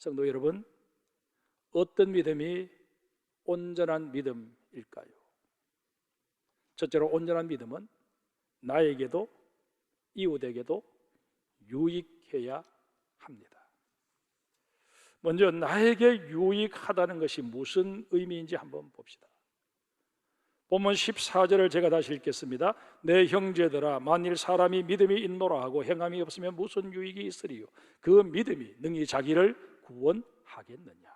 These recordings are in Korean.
성도 여러분, 어떤 믿음이 온전한 믿음일까요? 첫째로 온전한 믿음은 나에게도 이웃에게도 유익해야 합니다. 먼저 나에게 유익하다는 것이 무슨 의미인지 한번 봅시다. 본문 14절을 제가 다시 읽겠습니다. 내 형제들아, 만일 사람이 믿음이 있노라 하고 행함이 없으면 무슨 유익이 있으리요? 그 믿음이 능히 자기를 구원하겠느냐?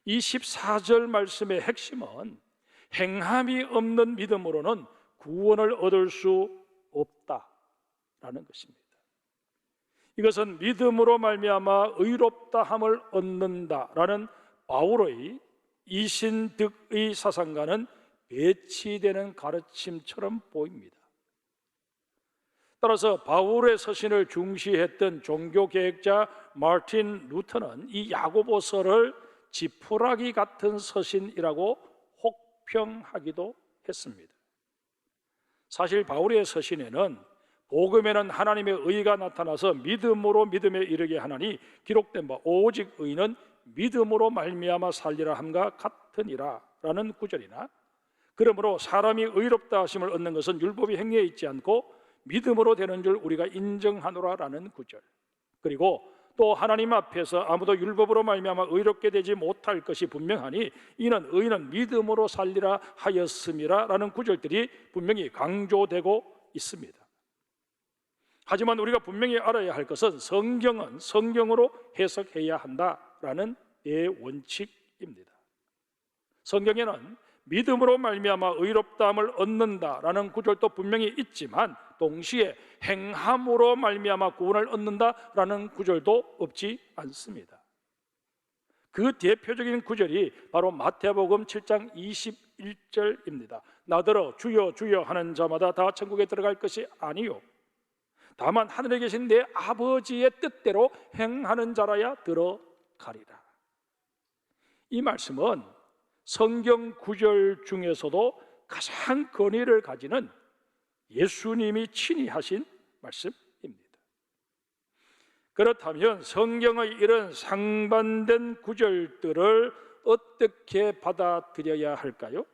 이 14절 말씀의 핵심은 행함이 없는 믿음으로는 구원을 얻을 수 없다라는 것입니다. 이것은 믿음으로 말미암아 의롭다함을 얻는다라는 바울의 이신득의 사상과는 배치되는 가르침처럼 보입니다. 따라서 바울의 서신을 중시했던 종교개혁자 마틴 루터는 이 야고보서를 지푸라기 같은 서신이라고 혹평하기도 했습니다. 사실 바울의 서신에는 복음에는 하나님의 의가 나타나서 믿음으로 믿음에 이르게 하나니 기록된 바 오직 의는 믿음으로 말미암아 살리라 함과 같으니라 라는 구절이나, 그러므로 사람이 의롭다 하심을 얻는 것은 율법이 행위에 있지 않고 믿음으로 되는 줄 우리가 인정하노라 라는 구절, 그리고 또 하나님 앞에서 아무도 율법으로 말미암아 의롭게 되지 못할 것이 분명하니 이는 의는 믿음으로 살리라 하였음이라 라는 구절들이 분명히 강조되고 있습니다. 하지만 우리가 분명히 알아야 할 것은 성경은 성경으로 해석해야 한다라는 대원칙입니다. 성경에는 믿음으로 말미암아 의롭다함을 얻는다라는 구절도 분명히 있지만 동시에 행함으로 말미암아 구원을 얻는다라는 구절도 없지 않습니다. 그 대표적인 구절이 바로 마태복음 7장 21절입니다. 나더러 주여 주여 하는 자마다 다 천국에 들어갈 것이 아니요 다만 하늘에 계신 내 아버지의 뜻대로 행하는 자라야 들어가리라. 이 말씀은 성경 구절 중에서도 가장 권위를 가지는 예수님이 친히 하신 말씀입니다. 그렇다면 성경의 이런 상반된 구절들을 어떻게 받아들여야 할까요?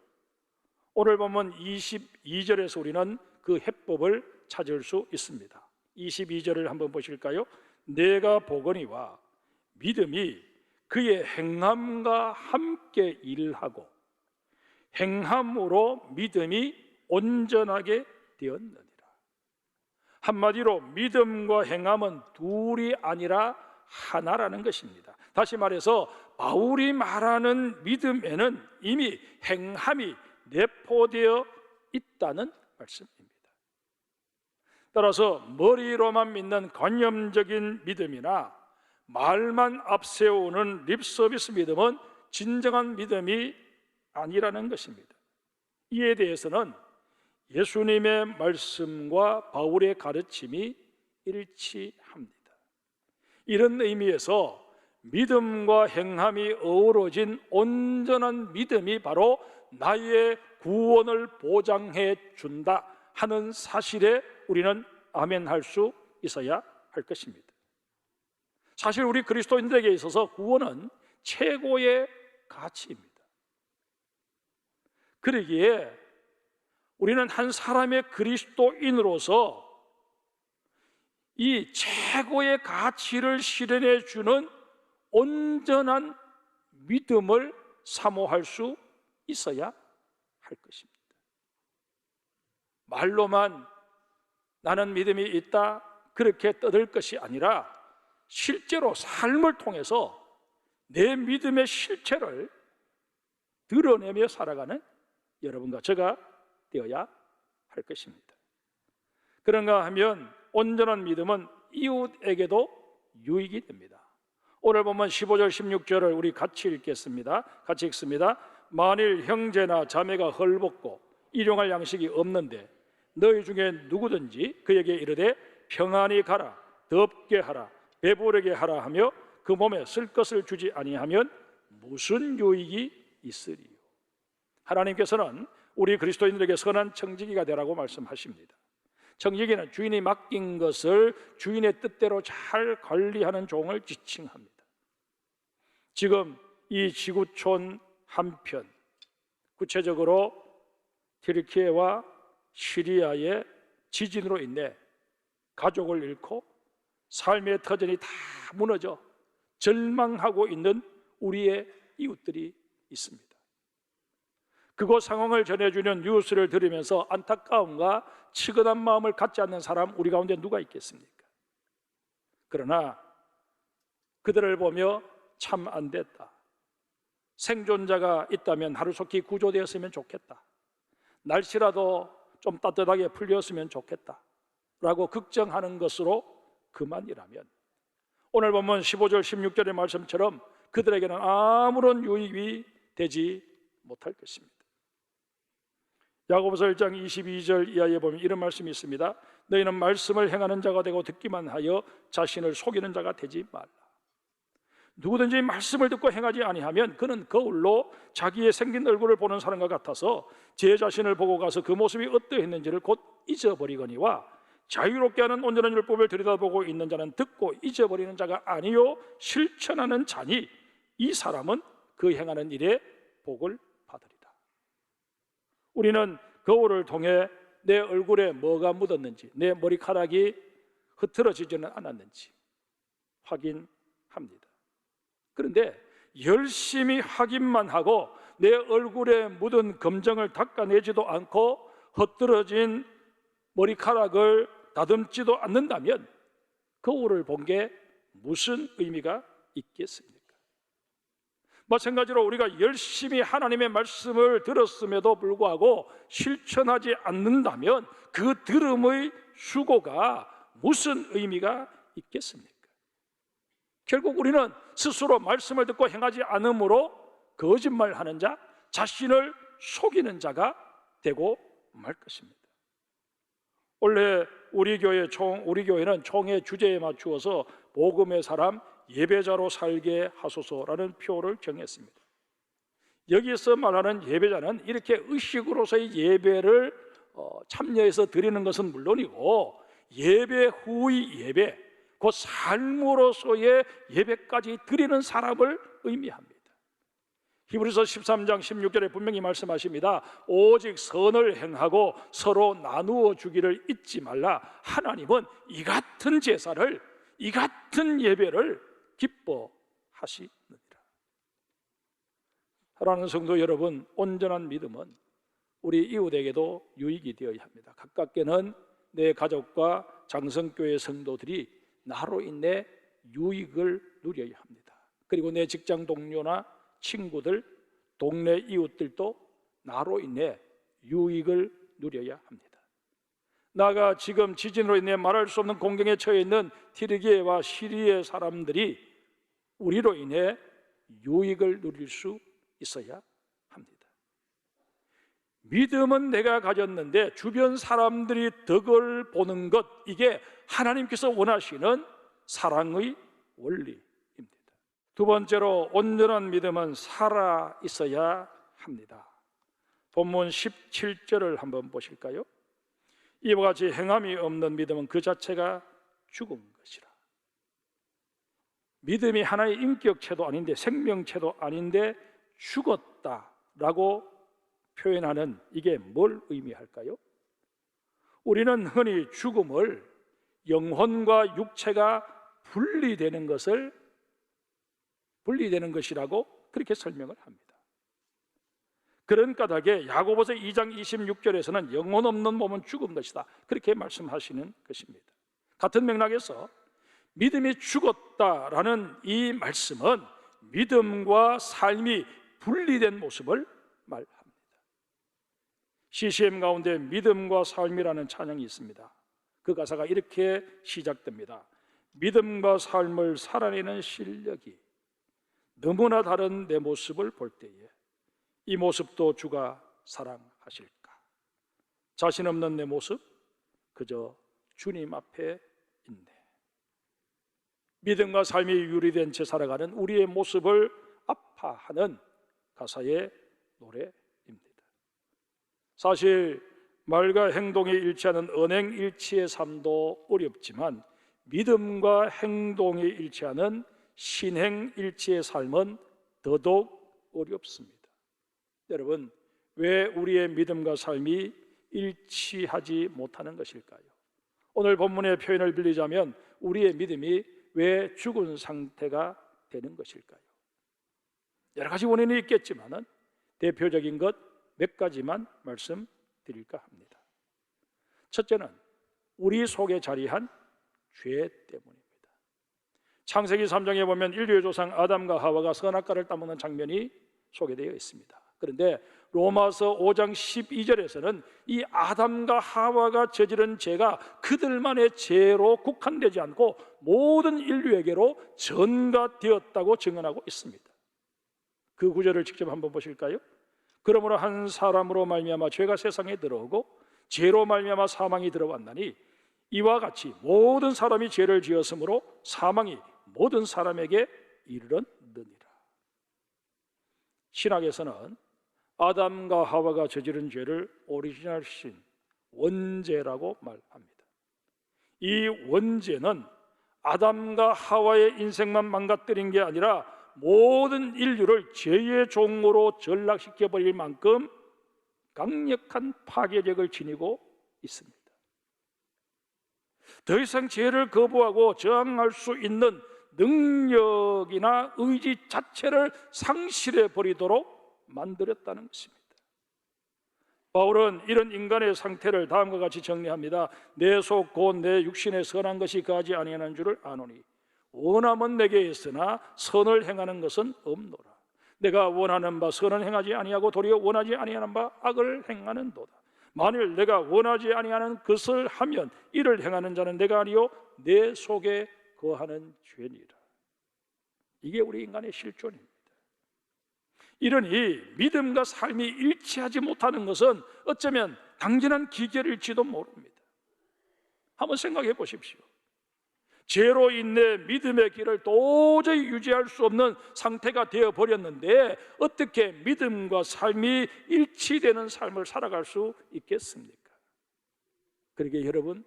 오늘 보면 22절에서 우리는 그 해법을 찾을 수 있습니다. 22절을 한번 보실까요? 내가 보거니와 믿음이 그의 행함과 함께 일하고 행함으로 믿음이 온전하게 되었느니라. 한마디로 믿음과 행함은 둘이 아니라 하나라는 것입니다. 다시 말해서 바울이 말하는 믿음에는 이미 행함이 내포되어 있다는 말씀입니다. 따라서 머리로만 믿는 관념적인 믿음이나 말만 앞세우는 립서비스 믿음은 진정한 믿음이 아니라는 것입니다. 이에 대해서는 예수님의 말씀과 바울의 가르침이 일치합니다. 이런 의미에서 믿음과 행함이 어우러진 온전한 믿음이 바로 나의 구원을 보장해 준다 하는 사실에 우리는 아멘할 수 있어야 할 것입니다. 사실 우리 그리스도인들에게 있어서 구원은 최고의 가치입니다. 그러기에 우리는 한 사람의 그리스도인으로서 이 최고의 가치를 실현해 주는 온전한 믿음을 사모할 수 있어야 할 것입니다. 말로만 나는 믿음이 있다 그렇게 떠들 것이 아니라 실제로 삶을 통해서 내 믿음의 실체를 드러내며 살아가는 여러분과 제가 되어야 할 것입니다. 그런가 하면 온전한 믿음은 이웃에게도 유익이 됩니다. 오늘 보면 15절 16절을 우리 같이 읽겠습니다. 같이 읽습니다. 만일 형제나 자매가 헐벗고 일용할 양식이 없는데 너희 중에 누구든지 그에게 이르되 평안히 가라, 덥게 하라, 배부르게 하라 하며 그 몸에 쓸 것을 주지 아니하면 무슨 유익이 있으리요? 하나님께서는 우리 그리스도인들에게 선한 청지기가 되라고 말씀하십니다. 청지기는 주인이 맡긴 것을 주인의 뜻대로 잘 관리하는 종을 지칭합니다. 지금 이 지구촌 한편, 구체적으로 튀르키예와 시리아의 지진으로 인해 가족을 잃고 삶의 터전이 다 무너져 절망하고 있는 우리의 이웃들이 있습니다. 그곳 상황을 전해주는 뉴스를 들으면서 안타까움과 치근한 마음을 갖지 않는 사람 우리 가운데 누가 있겠습니까? 그러나 그들을 보며 참 안 됐다, 생존자가 있다면 하루속히 구조되었으면 좋겠다, 날씨라도 좀 따뜻하게 풀렸으면 좋겠다 라고 걱정하는 것으로 그만이라면 오늘 보면 15절 16절의 말씀처럼 그들에게는 아무런 유익이 되지 못할 것입니다. 야고보서 1장 22절 이하에 보면 이런 말씀이 있습니다. 너희는 말씀을 행하는 자가 되고 듣기만 하여 자신을 속이는 자가 되지 말라. 누구든지 말씀을 듣고 행하지 아니하면 그는 거울로 자기의 생긴 얼굴을 보는 사람과 같아서 제 자신을 보고 가서 그 모습이 어떠했는지를 곧 잊어버리거니와 자유롭게 하는 온전한 율법을 들여다보고 있는 자는 듣고 잊어버리는 자가 아니요 실천하는 자니 이 사람은 그 행하는 일에 복을 받으리라. 우리는 거울을 통해 내 얼굴에 뭐가 묻었는지, 내 머리카락이 흐트러지지는 않았는지 확인합니다. 그런데 열심히 확인만 하고 내 얼굴에 묻은 검정을 닦아내지도 않고 흐트러진 머리카락을 다듬지도 않는다면 거울을 본 게 무슨 의미가 있겠습니까? 마찬가지로 우리가 열심히 하나님의 말씀을 들었음에도 불구하고 실천하지 않는다면 그 들음의 수고가 무슨 의미가 있겠습니까? 결국 우리는 스스로 말씀을 듣고 행하지 않으므로 거짓말하는 자, 자신을 속이는 자가 되고 말 것입니다. 원래 우리 교회는 총회 주제에 맞추어서 복음의 사람 예배자로 살게 하소서라는 표를 정했습니다. 여기서 말하는 예배자는 이렇게 의식으로서의 예배를 참여해서 드리는 것은 물론이고 예배 후의 예배, 그 삶으로서의 예배까지 드리는 사람을 의미합니다. 히브리서 13장 16절에 분명히 말씀하십니다. 오직 선을 행하고 서로 나누어 주기를 잊지 말라. 하나님은 이 같은 제사를, 이 같은 예배를 기뻐하시느니라. 사랑하는 성도 여러분, 온전한 믿음은 우리 이웃에게도 유익이 되어야 합니다. 가깝게는 내 가족과 장성교회 성도들이 나로 인해 유익을 누려야 합니다. 그리고 내 직장 동료나 친구들, 동네 이웃들도 나로 인해 유익을 누려야 합니다. 나가 지금 지진으로 인해 말할 수 없는 공경에 처해 있는 튀르기예와 시리아 사람들이 우리로 인해 유익을 누릴 수 있어야 합니다. 믿음은 내가 가졌는데 주변 사람들이 덕을 보는 것, 이게 하나님께서 원하시는 사랑의 원리입니다. 두 번째로 온전한 믿음은 살아 있어야 합니다. 본문 17절을 한번 보실까요? 이와 같이 행함이 없는 믿음은 그 자체가 죽은 것이라. 믿음이 하나의 인격체도 아닌데, 생명체도 아닌데 죽었다라고 표현하는 이게 뭘 의미할까요? 우리는 흔히 죽음을 영혼과 육체가 분리되는 것이라고 그렇게 설명을 합니다. 그런 까닭에 야고보서 2장 26절에서는 영혼 없는 몸은 죽은 것이다, 그렇게 말씀하시는 것입니다. 같은 맥락에서 믿음이 죽었다라는 이 말씀은 믿음과 삶이 분리된 모습을 말합니다. CCM 가운데 믿음과 삶이라는 찬양이 있습니다. 그 가사가 이렇게 시작됩니다. 믿음과 삶을 살아내는 실력이 너무나 다른 내 모습을 볼 때에 이 모습도 주가 사랑하실까? 자신 없는 내 모습 그저 주님 앞에 있네. 믿음과 삶이 유리된 채 살아가는 우리의 모습을 아파하는 가사의 노래입니다. 사실 말과 행동이 일치하는 언행일치의 삶도 어렵지만 믿음과 행동이 일치하는 신행일치의 삶은 더더욱 어렵습니다. 여러분, 왜 우리의 믿음과 삶이 일치하지 못하는 것일까요? 오늘 본문의 표현을 빌리자면 우리의 믿음이 왜 죽은 상태가 되는 것일까요? 여러 가지 원인이 있겠지만 대표적인 것 몇 가지만 말씀드릴까 합니다. 첫째는 우리 속에 자리한 죄 때문입니다. 창세기 3장에 보면 인류의 조상 아담과 하와가 선악과를 따먹는 장면이 소개되어 있습니다. 그런데 로마서 5장 12절에서는 이 아담과 하와가 저지른 죄가 그들만의 죄로 국한되지 않고 모든 인류에게로 전가되었다고 증언하고 있습니다. 그 구절을 직접 한번 보실까요? 그러므로 한 사람으로 말미암아 죄가 세상에 들어오고 죄로 말미암아 사망이 들어왔나니 이와 같이 모든 사람이 죄를 지었으므로 사망이 모든 사람에게 이르렀느니라. 신학에서는 아담과 하와가 저지른 죄를 오리지널 신, 원죄라고 말합니다. 이 원죄는 아담과 하와의 인생만 망가뜨린 게 아니라 모든 인류를 죄의 종으로 전락시켜버릴 만큼 강력한 파괴력을 지니고 있습니다. 더 이상 죄를 거부하고 저항할 수 있는 능력이나 의지 자체를 상실해 버리도록 만들었다는 것입니다. 바울은 이런 인간의 상태를 다음과 같이 정리합니다. 내 속 곧 내 육신에 선한 것이 거하지 아니하는 줄을 아노니 원함은 내게 있으나 선을 행하는 것은 없노라. 내가 원하는 바 선을 행하지 아니하고 도리어 원하지 아니하는 바 악을 행하는도다. 만일 내가 원하지 아니하는 것을 하면 이를 행하는 자는 내가 아니요 내 속에 거하는 죄니라. 이게 우리 인간의 실존입니다. 이러니 믿음과 삶이 일치하지 못하는 것은 어쩌면 당연한 기결일지도 모릅니다. 한번 생각해 보십시오. 죄로 인해 믿음의 길을 도저히 유지할 수 없는 상태가 되어버렸는데 어떻게 믿음과 삶이 일치되는 삶을 살아갈 수 있겠습니까? 그러게 여러분,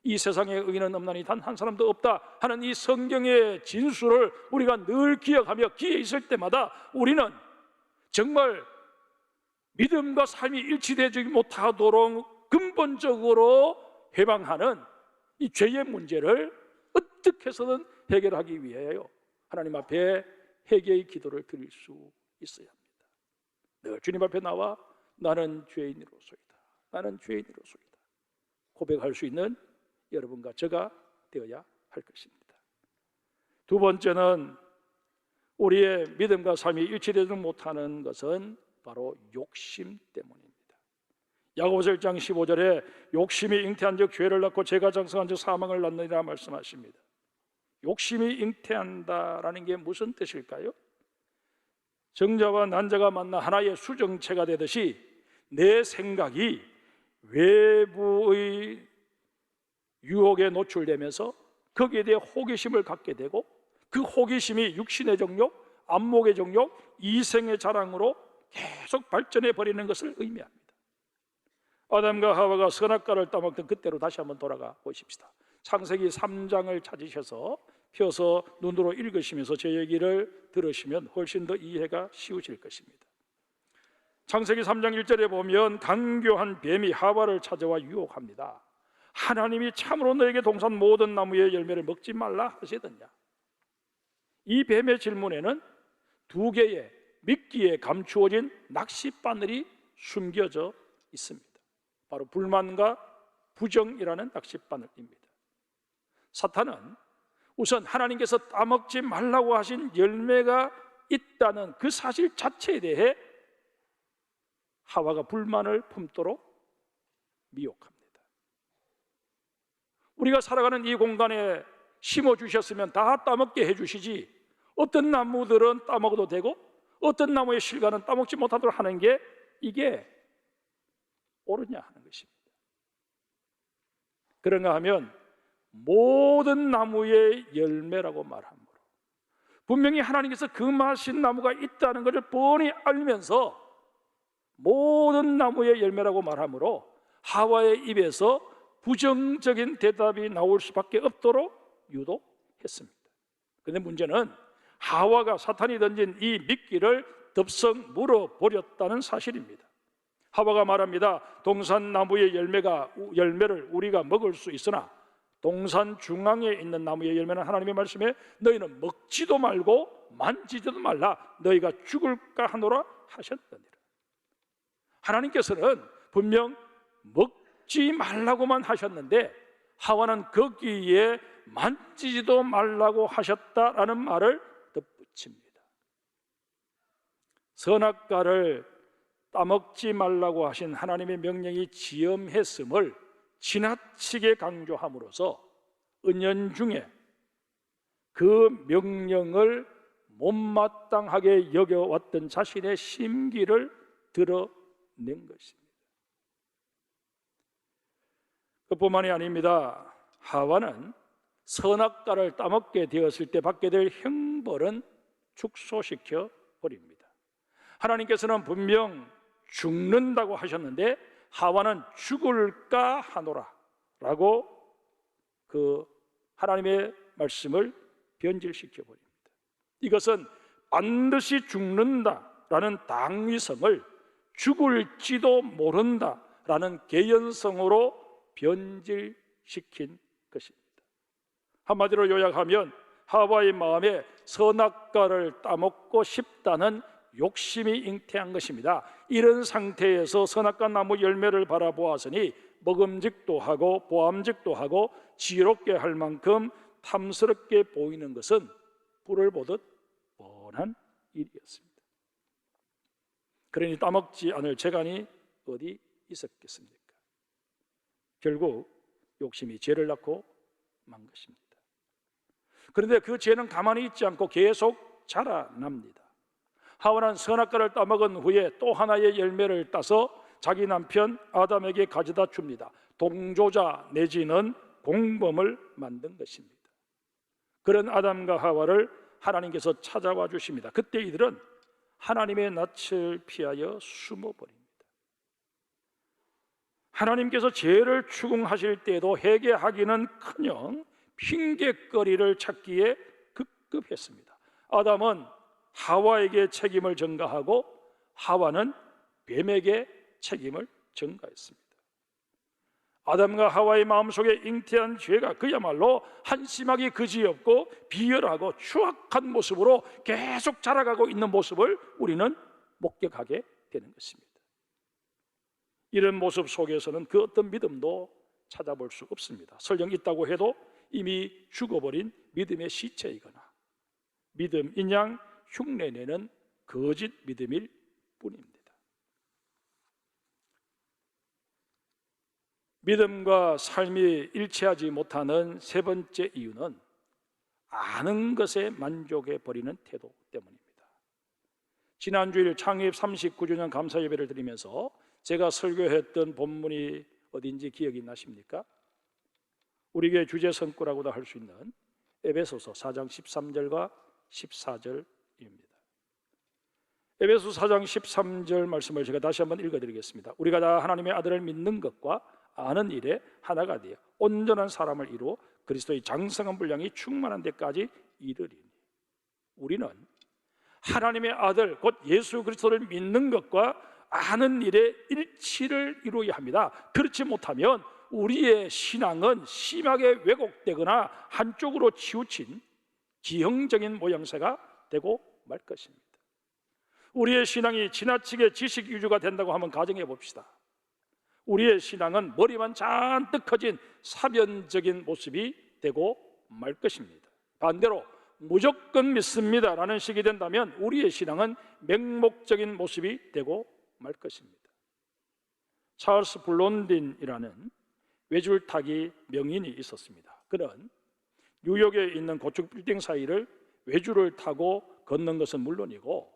이 세상에 의인은 없나니 단 한 사람도 없다 하는 이 성경의 진술을 우리가 늘 기억하며 기회 있을 때마다 우리는 정말 믿음과 삶이 일치되지 못하도록 근본적으로 해방하는 이 죄의 문제를 어떻게 해서든 해결하기 위하여 하나님 앞에 회개의 기도를 드릴 수 있어야 합니다. 늘 주님 앞에 나와 나는 죄인으로소이다, 나는 죄인으로소이다 고백할 수 있는 여러분과 저가 되어야 할 것입니다. 두 번째는 우리의 믿음과 삶이 일치되지 못하는 것은 바로 욕심 때문입니다. 야고보서 1장 15절에 욕심이 잉태한 즉 죄를 낳고 죄가 장성한 즉 사망을 낳느니라 말씀하십니다. 욕심이 잉태한다라는 게 무슨 뜻일까요? 정자와 난자가 만나 하나의 수정체가 되듯이 내 생각이 외부의 유혹에 노출되면서 거기에 대해 호기심을 갖게 되고 그 호기심이 육신의 정욕, 안목의 정욕, 이생의 자랑으로 계속 발전해 버리는 것을 의미합니다. 아담과 하와가 선악과를 따먹던 그때로 다시 한번 돌아가 보십시다. 창세기 3장을 찾으셔서 펴서 눈으로 읽으시면서 제 얘기를 들으시면 훨씬 더 이해가 쉬우실 것입니다. 창세기 3장 1절에 보면 간교한 뱀이 하와를 찾아와 유혹합니다. 하나님이 참으로 너에게 동산 모든 나무의 열매를 먹지 말라 하시더냐. 이 뱀의 질문에는 두 개의 미끼에 감추어진 낚싯바늘이 숨겨져 있습니다. 바로 불만과 부정이라는 낚싯바늘입니다. 사탄은 우선 하나님께서 따먹지 말라고 하신 열매가 있다는 그 사실 자체에 대해 하와가 불만을 품도록 미혹합니다. 우리가 살아가는 이 공간에 심어주셨으면 다 따먹게 해주시지 어떤 나무들은 따먹어도 되고 어떤 나무의 실과는 따먹지 못하도록 하는 게 이게 옳으냐 하는 것입니다. 그런가 하면 모든 나무의 열매라고 말하므로 분명히 하나님께서 금하신 나무가 있다는 것을 뻔히 알면서 모든 나무의 열매라고 말하므로 하와의 입에서 부정적인 대답이 나올 수밖에 없도록 유도했습니다. 그런데 문제는 하와가 사탄이 던진 이 미끼를 덥석 물어버렸다는 사실입니다. 하와가 말합니다. 동산나무의 열매를 우리가 먹을 수 있으나 동산 중앙에 있는 나무의 열매는 하나님의 말씀에 너희는 먹지도 말고 만지지도 말라, 너희가 죽을까 하노라 하셨느니라. 하나님께서는 분명 먹지 말라고만 하셨는데 하와는 거기에 만지지도 말라고 하셨다라는 말을 덧붙입니다. 선악과를 따먹지 말라고 하신 하나님의 명령이 지엄했음을 지나치게 강조함으로써 은연중에 그 명령을 못마땅하게 여겨왔던 자신의 심기를 드러낸 것입니다. 그뿐만이 아닙니다. 하와는 선악과를 따먹게 되었을 때 받게 될 형벌은 축소시켜 버립니다. 하나님께서는 분명 죽는다고 하셨는데 하와는 죽을까 하노라 라고 그 하나님의 말씀을 변질시켜 버립니다. 이것은 반드시 죽는다라는 당위성을 죽을지도 모른다라는 개연성으로 변질시킨 것입니다. 한마디로 요약하면 하와의 마음에 선악과를 따먹고 싶다는 욕심이 잉태한 것입니다. 이런 상태에서 선악과 나무 열매를 바라보았으니 먹음직도 하고 보암직도 하고 지혜롭게 할 만큼 탐스럽게 보이는 것은 불을 보듯 뻔한 일이었습니다. 그러니 따먹지 않을 재간이 어디 있었겠습니까? 결국 욕심이 죄를 낳고 만 것입니다. 그런데 그 죄는 가만히 있지 않고 계속 자라납니다. 하와는 선악과를 따먹은 후에 또 하나의 열매를 따서 자기 남편 아담에게 가져다 줍니다. 동조자 내지는 공범을 만든 것입니다. 그런 아담과 하와를 하나님께서 찾아와 주십니다. 그때 이들은 하나님의 낯을 피하여 숨어버립니다. 하나님께서 죄를 추궁하실 때에도 회개하기는커녕 핑계거리를 찾기에 급급했습니다. 아담은 하와에게 책임을 전가하고 하와는 뱀에게 책임을 전가했습니다. 아담과 하와의 마음속에 잉태한 죄가 그야말로 한심하게 그지없고 비열하고 추악한 모습으로 계속 자라가고 있는 모습을 우리는 목격하게 되는 것입니다. 이런 모습 속에서는 그 어떤 믿음도 찾아볼 수 없습니다. 설령 있다고 해도 이미 죽어버린 믿음의 시체이거나 믿음인 양 흉내내는 거짓 믿음일 뿐입니다. 믿음과 삶이 일치하지 못하는 세 번째 이유는 아는 것에 만족해 버리는 태도 때문입니다. 지난주일 창립 39주년 감사 예배를 드리면서 제가 설교했던 본문이 어딘지 기억이 나십니까? 우리 교회 주제 성구라고도 할 수 있는 에베소서 4장 13절과 14절입니다. 에베소 4장 13절 말씀을 제가 다시 한번 읽어드리겠습니다. 우리가 다 하나님의 아들을 믿는 것과 아는 일에 하나가 되어 온전한 사람을 이루어 그리스도의 장성한 분량이 충만한 데까지 이르리니, 우리는 하나님의 아들 곧 예수 그리스도를 믿는 것과 아는 일에 일치를 이루어야 합니다. 그렇지 못하면 우리의 신앙은 심하게 왜곡되거나 한쪽으로 치우친 기형적인 모양새가 되고 말 것입니다. 우리의 신앙이 지나치게 지식 위주가 된다고 한번 가정해 봅시다. 우리의 신앙은 머리만 잔뜩 커진 사변적인 모습이 되고 말 것입니다. 반대로 무조건 믿습니다 라는 식이 된다면 우리의 신앙은 맹목적인 모습이 되고 말 것입니다. 찰스 블론딘이라는 외줄타기 명인이 있었습니다. 그는 뉴욕에 있는 고층 빌딩 사이를 외줄을 타고 걷는 것은 물론이고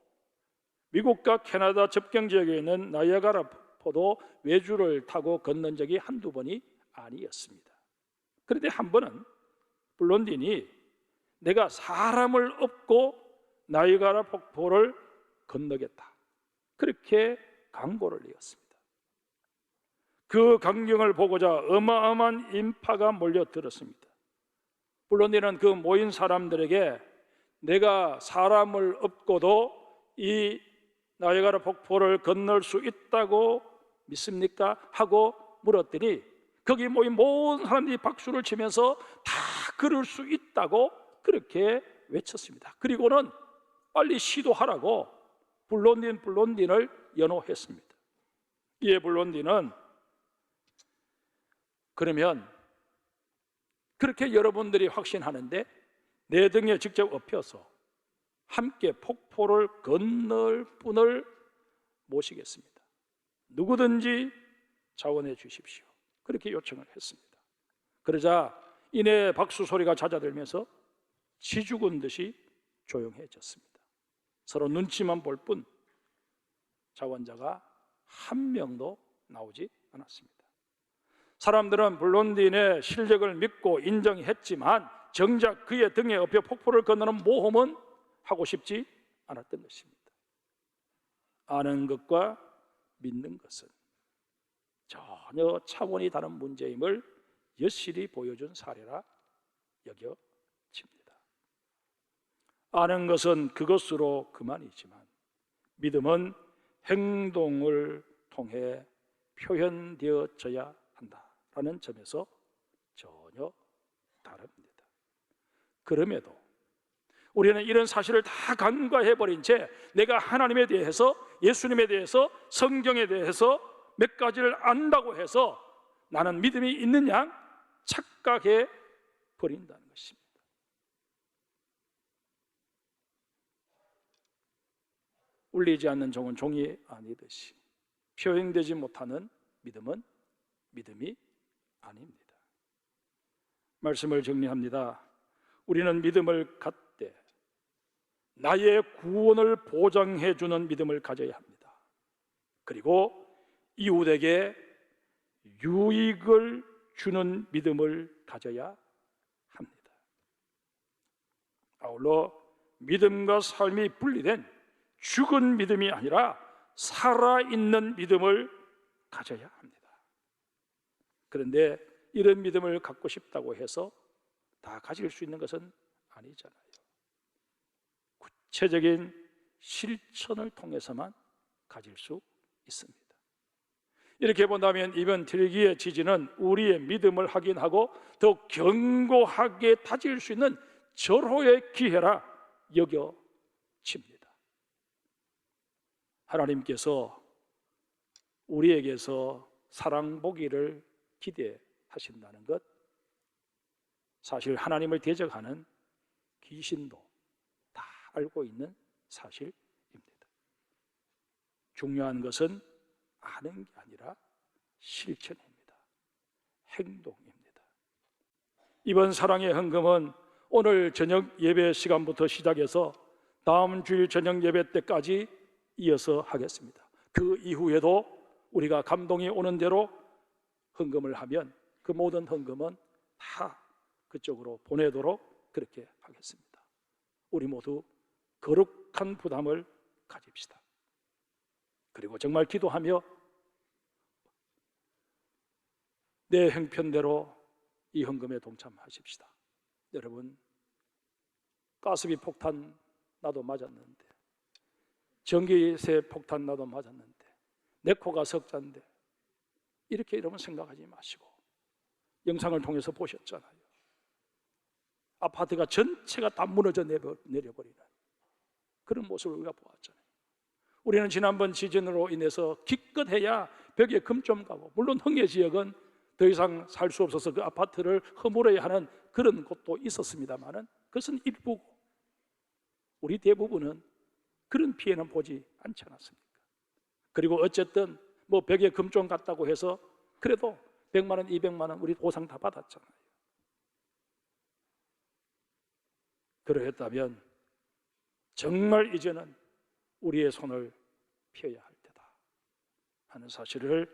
미국과 캐나다 접경 지역에 있는 나이아가라 포도 외줄을 타고 걷는 적이 한두 번이 아니었습니다. 그런데 한 번은 블론딘이 내가 사람을 업고 나이아가라 폭포를 건너겠다, 그렇게 강보를 내었습니다. 그 광경을 보고자 어마어마한 인파가 몰려들었습니다. 블론딘은 그 모인 사람들에게 내가 사람을 업고도 이 나이아가라 폭포를 건널 수 있다고 믿습니까? 하고 물었더니 거기 모인 모든 사람들이 박수를 치면서 다 그럴 수 있다고 그렇게 외쳤습니다. 그리고는 빨리 시도하라고 블론딘을 연호했습니다. 이에 블론딘은 그러면 그렇게 여러분들이 확신하는데 내 등에 직접 엎혀서 함께 폭포를 건널 분을 모시겠습니다. 누구든지 자원해 주십시오. 그렇게 요청을 했습니다. 그러자 이내 박수 소리가 잦아들면서 지죽은 듯이 조용해졌습니다. 서로 눈치만 볼 뿐 자원자가 한 명도 나오지 않았습니다. 사람들은 블론딘의 실력을 믿고 인정했지만 정작 그의 등에 엎여 폭포를 건너는 모험은 하고 싶지 않았던 것입니다. 아는 것과 믿는 것은 전혀 차원이 다른 문제임을 여실히 보여준 사례라 여겨집니다. 아는 것은 그것으로 그만이지만 믿음은 행동을 통해 표현되어져야 한다라는 점에서 전혀 다릅니다. 그럼에도 우리는 이런 사실을 다 간과해버린 채 내가 하나님에 대해서, 예수님에 대해서, 성경에 대해서 몇 가지를 안다고 해서 나는 믿음이 있는 양 착각해 버린다는 것입니다. 울리지 않는 종은 종이 아니듯이 표현되지 못하는 믿음은 믿음이 아닙니다. 말씀을 정리합니다. 우리는 믿음을 갖되 나의 구원을 보장해 주는 믿음을 가져야 합니다. 그리고 이웃에게 유익을 주는 믿음을 가져야 합니다. 아울러 믿음과 삶이 분리된 죽은 믿음이 아니라 살아있는 믿음을 가져야 합니다. 그런데 이런 믿음을 갖고 싶다고 해서 다 가질 수 있는 것은 아니잖아요. 구체적인 실천을 통해서만 가질 수 있습니다. 이렇게 본다면 이번 틀기의 지지는 우리의 믿음을 확인하고 더 견고하게 다질 수 있는 절호의 기회라 여겨집니다. 하나님께서 우리에게서 사랑 보기를 기대하신다는 것, 사실 하나님을 대적하는 귀신도 다 알고 있는 사실입니다. 중요한 것은 아는 게 아니라 실천입니다. 행동입니다. 이번 사랑의 헌금은 오늘 저녁 예배 시간부터 시작해서 다음 주일 저녁 예배 때까지 이어서 하겠습니다. 그 이후에도 우리가 감동이 오는 대로 헌금을 하면 그 모든 헌금은 다 그쪽으로 보내도록 그렇게 하겠습니다. 우리 모두 거룩한 부담을 가집시다. 그리고 정말 기도하며 내 형편대로 이 헌금에 동참하십시다. 여러분, 가스비 폭탄 나도 맞았는데, 전기세 폭탄 나도 맞았는데, 내 코가 석자인데, 이렇게 여러분 생각하지 마시고 영상을 통해서 보셨잖아요. 아파트가 전체가 다 무너져 내려버리는 그런 모습을 우리가 보았잖아요. 우리는 지난번 지진으로 인해서 기껏해야 벽에 금 좀 가고, 물론 흥해 지역은 더 이상 살 수 없어서 그 아파트를 허물어야 하는 그런 곳도 있었습니다만은 그것은 일부고, 우리 대부분은 그런 피해는 보지 않지 않았습니까? 그리고 어쨌든 뭐 벽에 금 좀 갔다고 해서 그래도 100만 원, 200만 원 우리 보상 다 받았잖아요. 그러했다면 정말 이제는 우리의 손을 펴야 할 때다 하는 사실을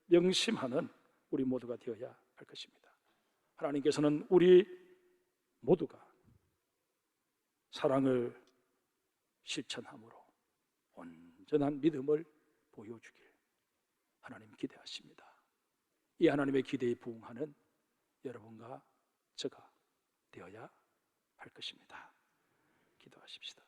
명심하는 우리 모두가 되어야 할 것입니다. 하나님께서는 우리 모두가 사랑을 실천함으로 온전한 믿음을 보여주길 하나님 기대하십니다. 이 하나님의 기대에 부응하는 여러분과 저가 되어야 할 것입니다. 기도하십시다.